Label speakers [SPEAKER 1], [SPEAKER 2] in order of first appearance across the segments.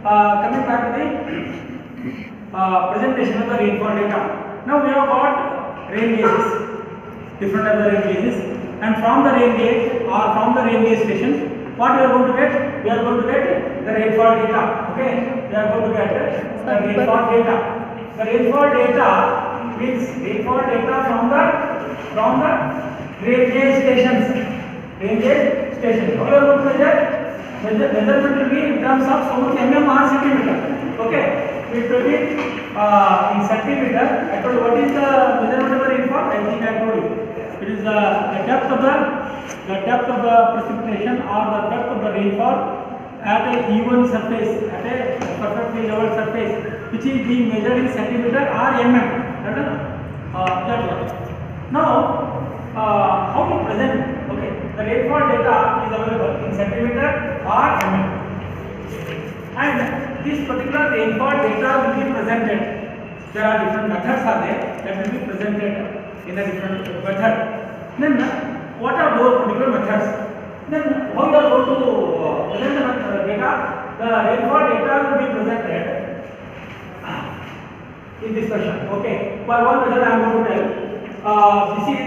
[SPEAKER 1] coming back to the presentation of the rainfall data. Now we have got rain gauges, different other rain gauges, and from the rain gauge or from the rain gauge station, what we are going to get? We are going to get the rainfall data. Okay, we are going to get the rainfall data. The rainfall data means rainfall data from the rain gauge stations. Rain gauge stations. How we are going to measure? Measurement will be in terms of so much mm or centimeter. Okay, it will be in centimeter. I told you what is the measurement of the rainfall. I think I told you. It is the depth of the precipitation or the depth of the rainfall at a even surface, at a perfectly level surface, which is being measured in centimeter or mm. That one. Now, how to present? Okay, the rainfall data is available in centimeter or mm, and this particular rainfall data will be presented. There are different methods are there that will be presented in a different method. Then what are those particular methods? Then how you are going to present the data? The rainfall data will be presented in this question. Okay, for one method I am going to tell. This is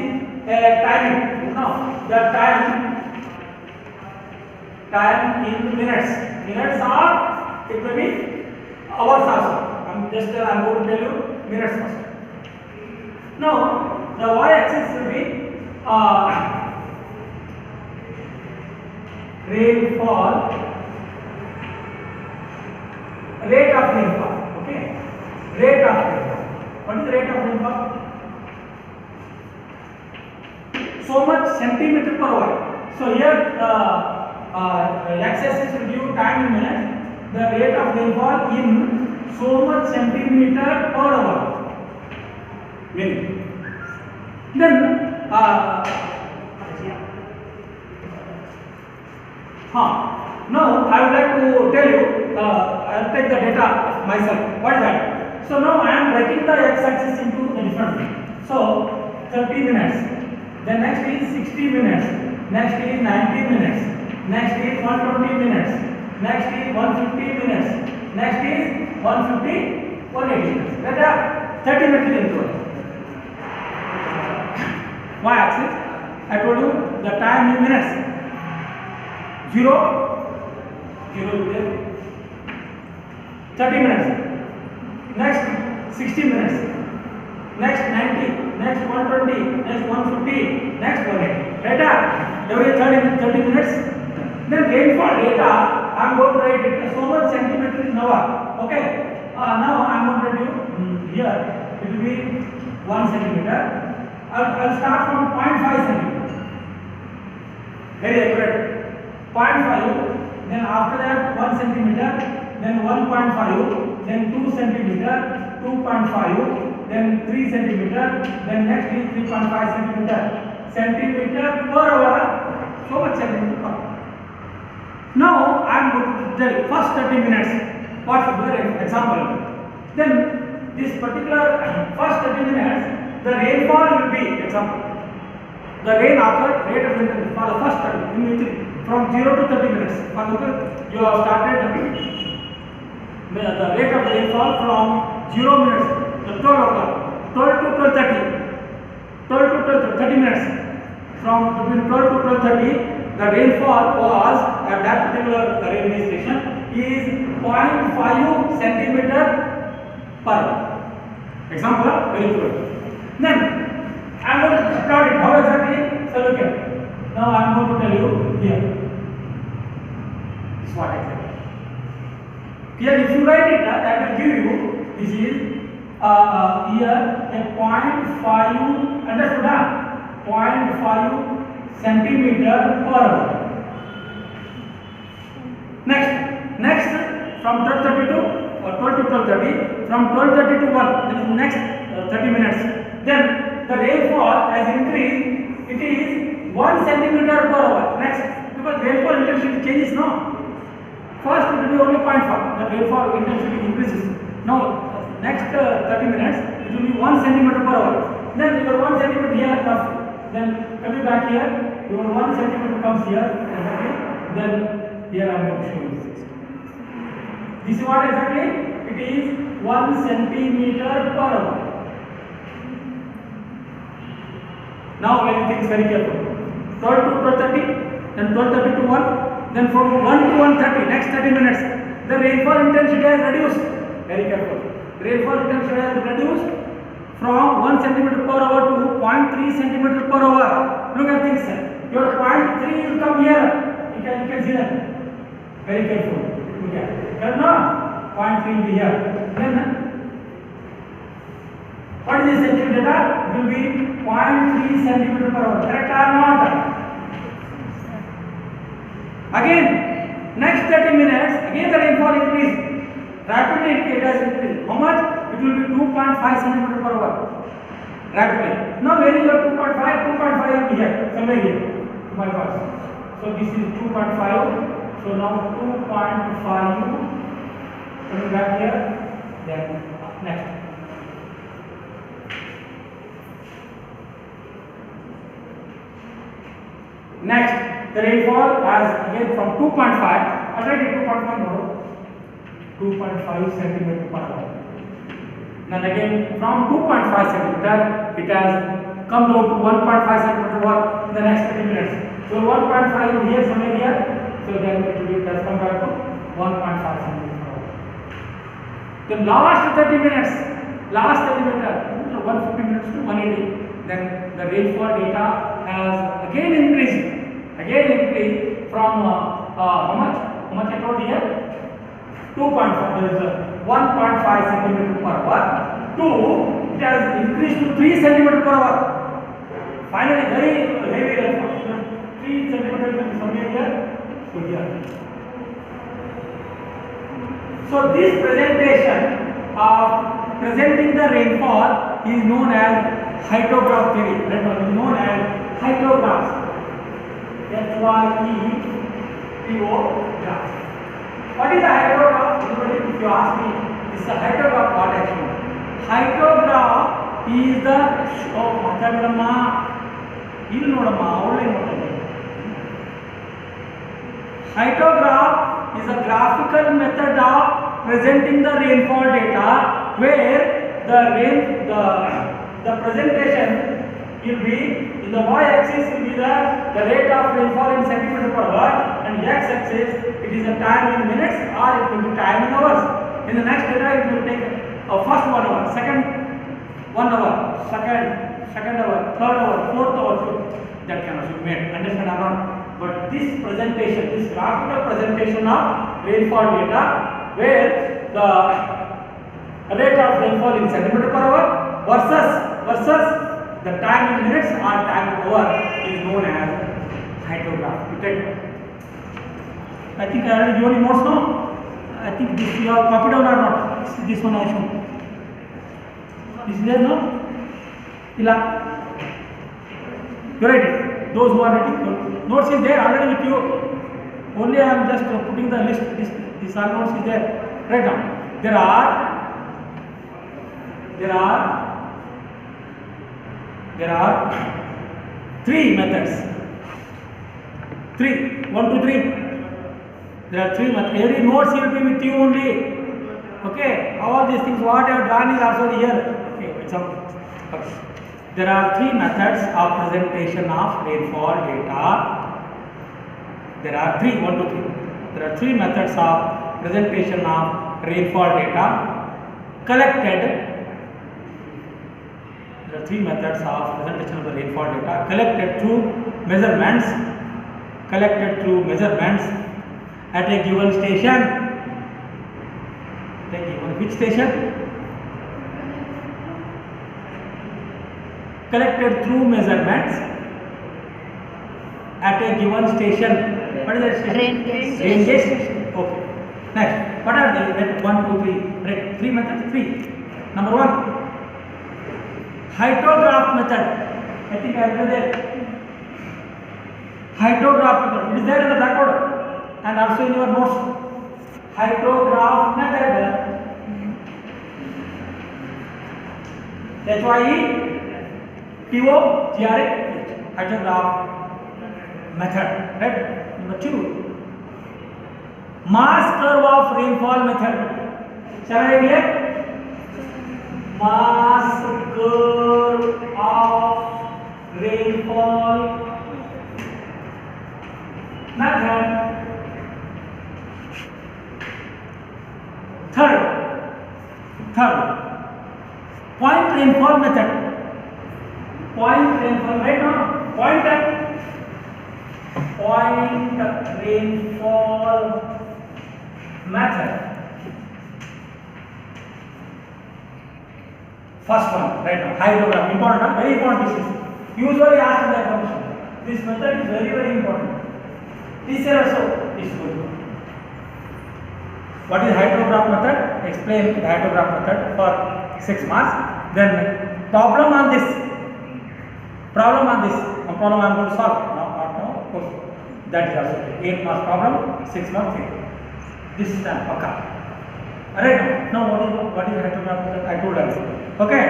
[SPEAKER 1] a timing. Now the time in minutes. Minutes are, it may be hours also. I am going to tell you minutes first. Now the y-axis will be rainfall, rate of rainfall. Okay, rate of rainfall. What is the rate of rainfall? So much centimeter per hour. So here x-axis will give time in minutes. The rate of rainfall in so much centimeter per hour. Meaning. Then now I would like to tell you. I will take the data myself. What is that? So now I am breaking the x-axis into the different things. So 30 minutes. The next is 60 minutes. Next is 90 minutes. Next is 120 minutes. Next is 150 minutes. Next is 150, 180 minutes. That are 30 minutes into it. Y-axis. I told you the time in minutes. 0 is there. 30 minutes. Next 60 minutes. Next 90. Next 120. Next 150. Next 180. Data every 30 minutes. Then rainfall data I am going to write it so much centimeter in hour. Okay. Now I am going to tell you here it will be 1 centimeter. I'll start from 0.5 centimeter. Very accurate. 0.5. Then after that 1 centimeter. Then 1.5. Then 2 centimeter. 2.5. Then 3 centimeter. Then next is 3.5 centimeter. Centimeter per hour. So much centimeter per hour. Now I am going to tell you first 30 minutes. What is the example? Then this particular first 30 minutes. The rainfall will be example. The rain occurred rate of rain for the first 30 in from 0 to 30 minutes. For example, you have started the rate of rainfall from 0 minutes to 12 o'clock, 12 to 12:30, 12 to 30 minutes. From between 12 to 12:30, the rainfall was at that particular railway station is 0.5 centimeter per hour. Example, very good. Then I am going to plot it. How exactly? So look at. Now I am going to tell you here. This is what exactly. Here, if you write it, that will give you. This is here a 0.5. Understood? 0.5 centimeter per hour. Next from 12:30 to 12 to 12:30. From 12:30 to 1. This is next 30 minutes. Then the rainfall has increased. It is 1 centimeter per hour. Next, because rainfall intensity changes now. First it will be only 0.5. The rainfall intensity increases. Now next 30 minutes it will be 1 centimeter per hour. Then your 1 centimeter here comes. Then coming back here, your 1 centimeter comes here. Then here I am going to show you. This is what exactly? It is 1 centimeter per hour. Now everything is very careful. 12 to 12:30, then 12:30 to 1, then from 1 to 1:30, next 30 minutes, the rainfall intensity has reduced. Very careful. Rainfall intensity has reduced from 1 centimeter per hour to 0.3 centimeter per hour. Look at this. Your 0.3 will come here. You can see that. Very careful. Look at it. Correct now? 0.3 will be here. Then what is this actual data? It will be 0.3 centimeter per hour. Correct or not? Again, next 30 minutes, again the rainfall increase. Rapidly it has increased. How much? It will be 2.5 centimeter per hour. Rapidly. Now where is your 2.5? 2.5 will be here. Somewhere here. 2.5. So this is 2.5. So now 2.5 coming back here. Then next. Next, the rainfall has again from 2.5, already 2.5 no, 2.5 centimeter per hour. Then again from 2.5 centimeter, it has come down to 1.5 centimeter per hour in the next 30 minutes. So 1.5 here, somewhere here. So then it has come back to 1.5 centimeter per hour. The last 30 minutes, last 30 minutes, 150 minutes to 180. Then the rainfall data has again increased from how much? How much I told here? 2.5. There is a 1.5 centimeter per hour. It has increased to 3 centimeter per hour. Finally, very heavy rainfall. 3 centimeters somewhere here. So here. So this presentation of presenting the rainfall is known as hydrograph theory. That one is known as hydrographs. H-Y-E-T-O-graph. What is a hydrograph? If you ask me, this is a hydrograph. What actually? Hydrograph is the hydrograph is a graphical method of presenting the rainfall data where the presentation will be in the y-axis will be the rate of rainfall in centimeter per hour, and x-axis it is the time in minutes or it will be time in hours. In the next data it will take first 1 hour, second 1 hour, second hour, third hour, fourth hour, fifth. That can also be made. Understand or not? But this presentation, this graphical presentation of rainfall data where the rate of rainfall in centimeter per hour versus the time in minutes or time in hour is known as hydrograph. I think I already given you notes now. I think this you have copied down or not? This one I shown. This is there now? Ila. You write it. Those who are writing, notes is there already with you. Only I am just putting the list. This all notes is there. Write down. There are 3 methods. 1, 2, 3. There are 3 methods. Every notes will be with you only. Okay. All these things what I have done is also here. Okay. Example. Okay. There are 3 methods of presentation of rainfall data. There are 3. 1, 2, 3. There are 3 methods of presentation of rainfall data collected. There are 3 methods of presentation of the rainfall data collected through measurements at a given station. Which station? Collected through measurements at a given station. What is that station? Rain gauge station. Okay. Next, what are they? 1, 2, 3. Right. 3 methods. 3. Number 1. Hydrograph method. I think I have there. Hydrograph method. It is there in the blackboard and also in your notes. Hydrograph method. H-Y-E-T-O-G-R-A-P-H. Hydrograph method. Right. Number 2. Mass curve of rainfall method. Shall I write here? Mass curve of rainfall method. Third, point rainfall method. Point rainfall, right now, point rainfall method. First one, right now, hydrograph, important, very important pieces. Usually asked the information. This method is very, very important. This year also is good. What is hydrograph method? Explain the hydrograph method for 6 marks. Then problem on this. Problem I'm going to solve. Not now, of course. That is also 8 marks problem, 6 marks thing. This is done. Okay. Alright now what is hydrograph method? I told you. Okay.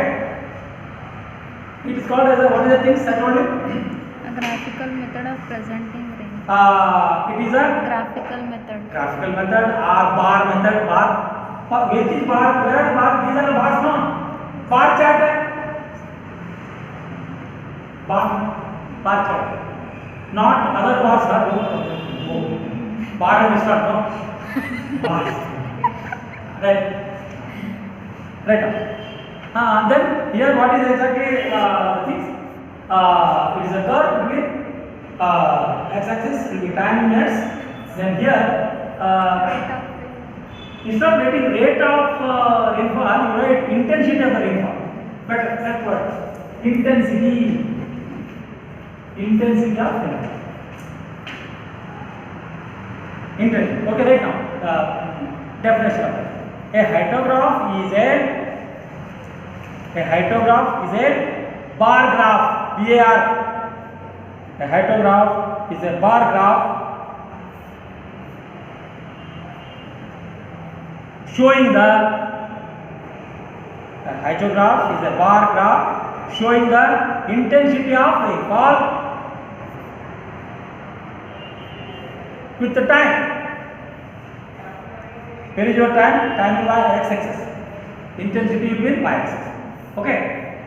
[SPEAKER 1] It is called as a, what is the thing I told you?
[SPEAKER 2] A graphical method of presenting rain.
[SPEAKER 1] It is a
[SPEAKER 2] graphical method.
[SPEAKER 1] Graphical method or bar method. Which is bar? Where are the bar? These are the bars, no? Bar chart. Bar chart. Not other bars are bar and start, no? Bars. Right. Then here what is exactly the things? It is a curve between x-axis will be time in minutes. Then here instead of writing rate of rainfall, you write intensity of the rainfall. Better, that word. Intensity of rainfall. Intensity. Okay, right now. Definition of it. A hydrograph is a bar graph. BAR. A hydrograph is a bar graph showing the intensity of rainfall with the time. Where is your time? Time is by x-axis. Intensity will be y-axis. Okay.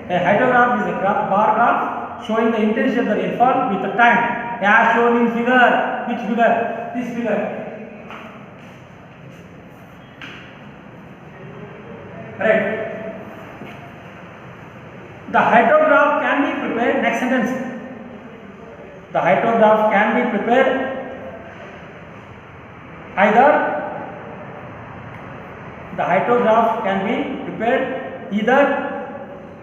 [SPEAKER 1] A hydrograph is a bar graph showing the intensity of the rainfall with the time, as shown in figure. Which figure? This figure. Right. The hydrograph can be prepared. Next sentence. The hydrograph can be prepared either. The hydrograph can be prepared either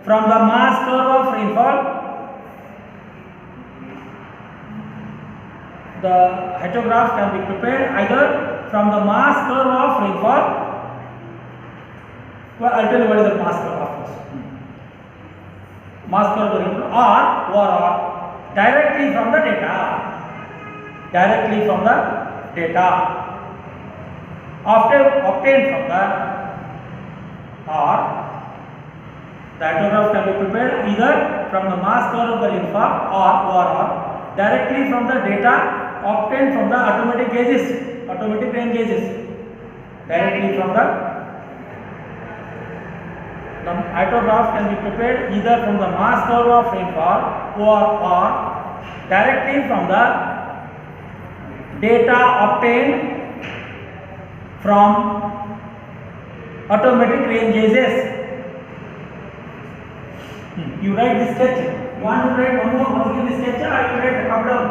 [SPEAKER 1] from the mass curve of rainfall. The hydrograph can be prepared either from the mass curve of rainfall. Well, I'll tell you what is the mass curve of course. Mass curve of rainfall or directly from the data. Obtained from the hydrograph can be prepared either from the mass curve of the rainfall or directly from the data obtained from the automatic rain gauges. Directly from the hydrograph can be prepared either from the mass curve of rainfall or directly from the data obtained from automatic rain gauges. You write this sketch. You want to write one more once again this sketch, or you write the come down.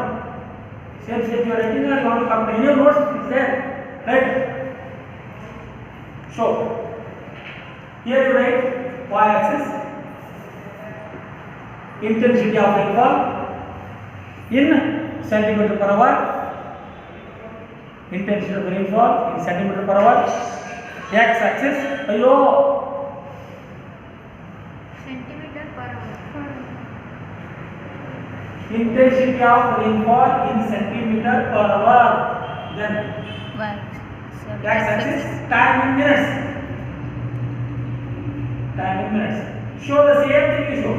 [SPEAKER 1] Same sketch you are writing, or you want to come down. In your notes, it's there. Right? So, here you write y-axis, intensity of rainfall in centimeter per hour. Intensity of rainfall in centimeter per hour. X-axis,
[SPEAKER 2] centimeter per hour.
[SPEAKER 1] Intensity of rainfall in centimeter per hour. Then x-axis, time in minutes. Show the same thing you show.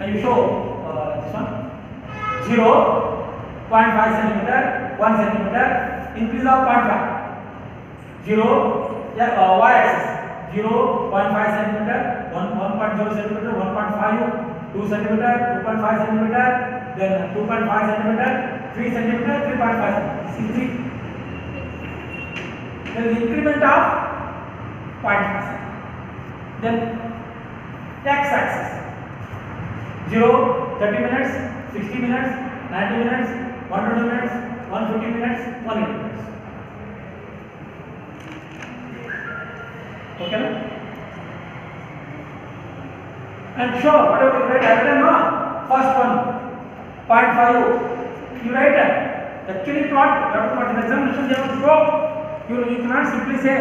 [SPEAKER 1] And you show this one. 0.5 centimeter, 1 centimeter, increase of 0.5. 0, yeah, y-axis 0.5 centimeter, 1.0 centimeter, 1.5, 2 centimeter, 2.5 centimeter, then 2.5 centimeter, 3 centimeter, 3.5 centimeter. See 3. There is increment of 0.5 centimeter. Then x-axis 0, 30 minutes, 60 minutes, 90 minutes, 120 minutes, 150 minutes, 180 minutes. Okay? And sure, whatever you write, I written no. First one, 0.5. You write actually plot. You have to put in examination. You have to show. You cannot simply say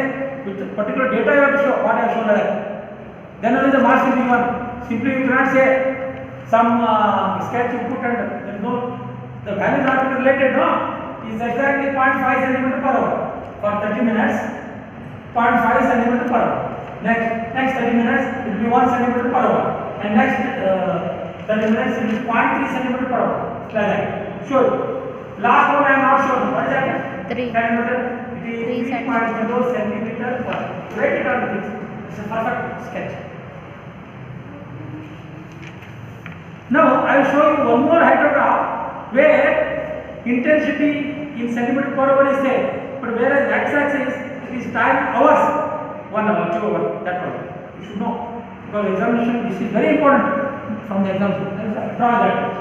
[SPEAKER 1] with particular data you have to show what I have shown like that. Then only the marks will be given. Simply you cannot say some sketch you put and there is no, the value is not related, no? Is exactly 0.5 centimeter per hour for 30 minutes, 0.5 centimeter per hour. Next 30 minutes it will be 1 centimeter per hour, and next 30 minutes it will be 0.3 centimeter per hour. Like that. Sure. Last one I am not sure. What is that?
[SPEAKER 2] 3.
[SPEAKER 1] Centimeter. It is 3.0 centimeter per hour. Write it on the things. It's a perfect sketch. Now I will show you one more hydrograph where intensity in centimeter per hour is there, but whereas x-axis it is time hours, 1 hour, 2 hours, that one you should know, because examination this is very important from the exam. Draw that.